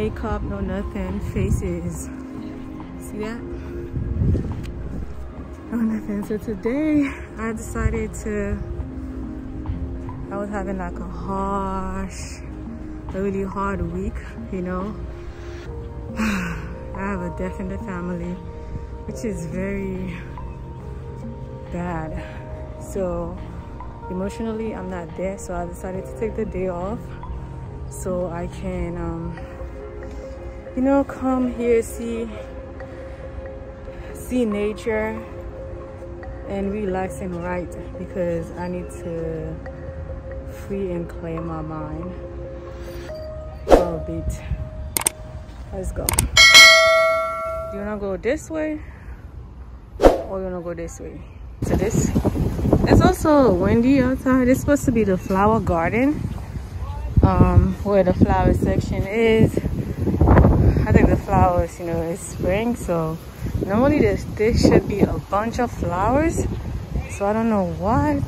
makeup, no nothing. Faces. See that? No nothing. So today I decided to, I was having like a really hard week, you know. I have a death in the family, which is very bad. So emotionally I'm not there, so I decided to take the day off so I can you know, come here, see nature and relax and write, because I need to free and clear my mind for a bit. Let's go. Do you wanna go this way or you wanna go this way? To this. It's also windy outside. It's supposed to be the flower garden, where the flower section is. I think the flowers, you know, it's spring, so normally there should be a bunch of flowers. So I don't know what.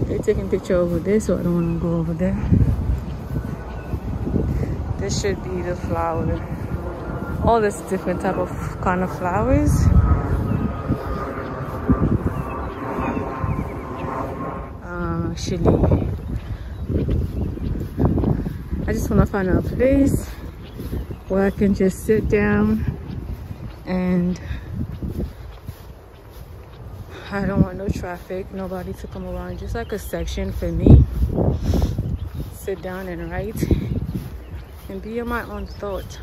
They're taking a picture over there, so I don't want to go over there. This should be the flower. All this different type of kind of flowers. Actually, I just want to find a place where I can just sit down, and I don't want no traffic, nobody to come around, just like a section for me. Sit down and write and be in my own thought.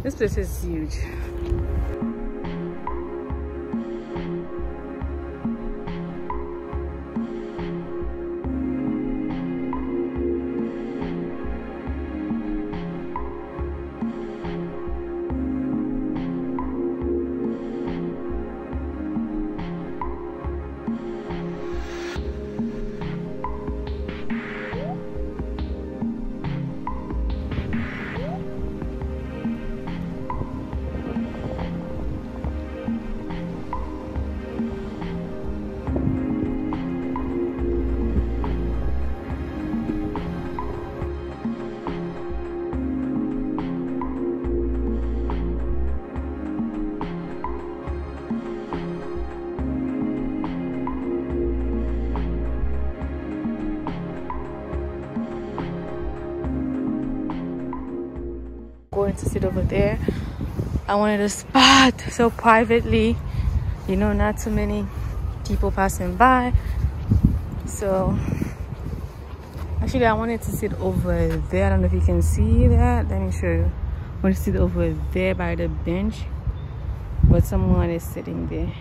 This place is huge. Going to sit over there. I wanted a spot so privately, you know, not too many people passing by. So actually I wanted to sit over there. I don't know if you can see that. Let me show you. I want to sit over there by the bench, but someone is sitting there.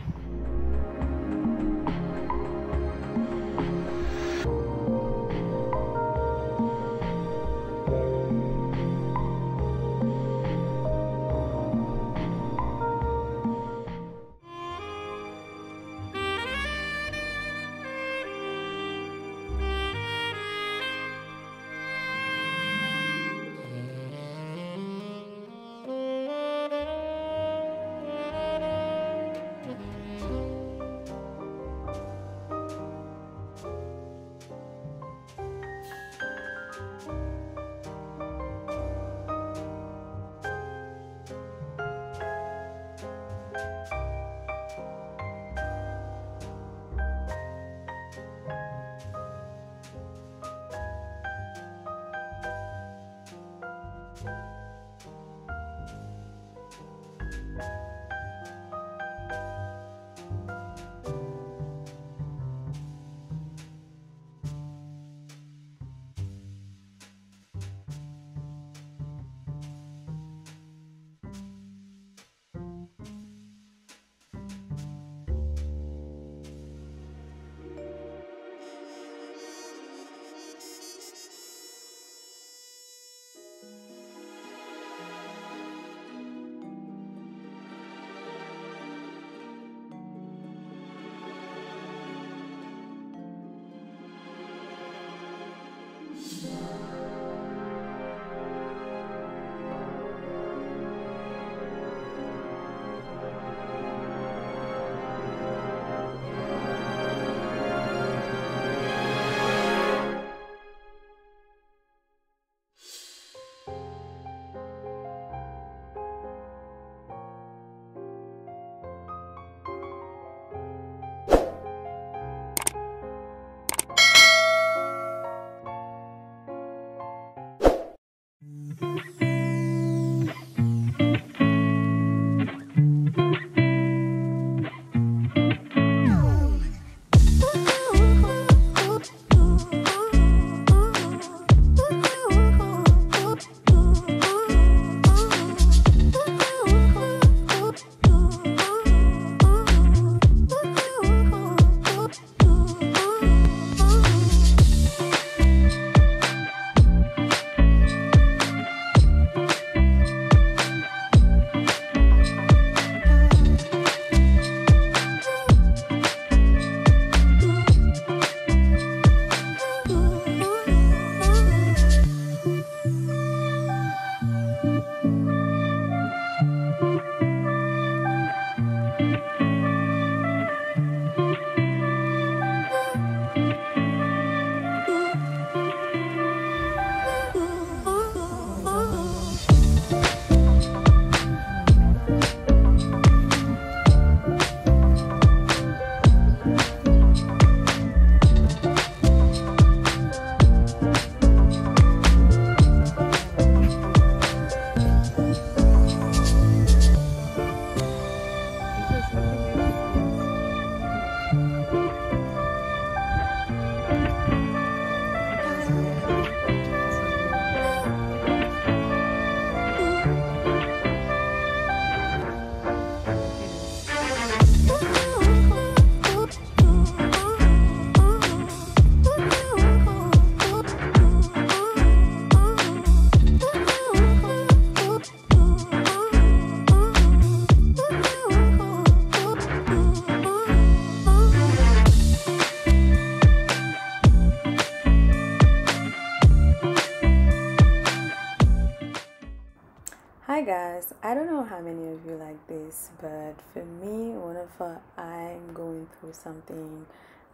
Hi guys, I don't know how many of you like this, but for me, whenever I'm going through something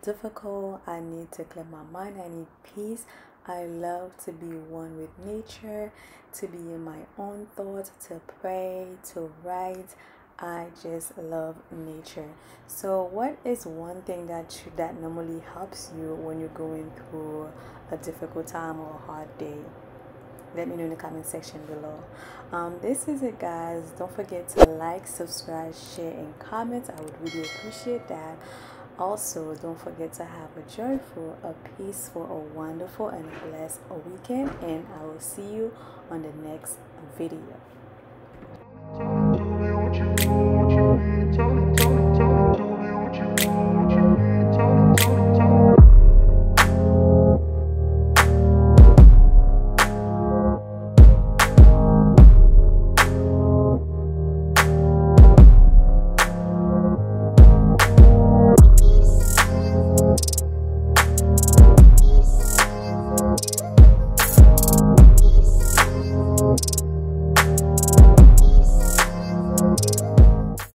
difficult, I need to clear my mind, I need peace. I love to be one with nature, to be in my own thoughts, to pray, to write. I just love nature. So what is one thing that normally helps you when you're going through a difficult time or a hard day? Let me know in the comment section below. This is it, guys. Don't forget to like, subscribe, share, and comment. I would really appreciate that. Also, don't forget to have a joyful, a peaceful, a wonderful, and a blessed weekend, and I will see you on the next video.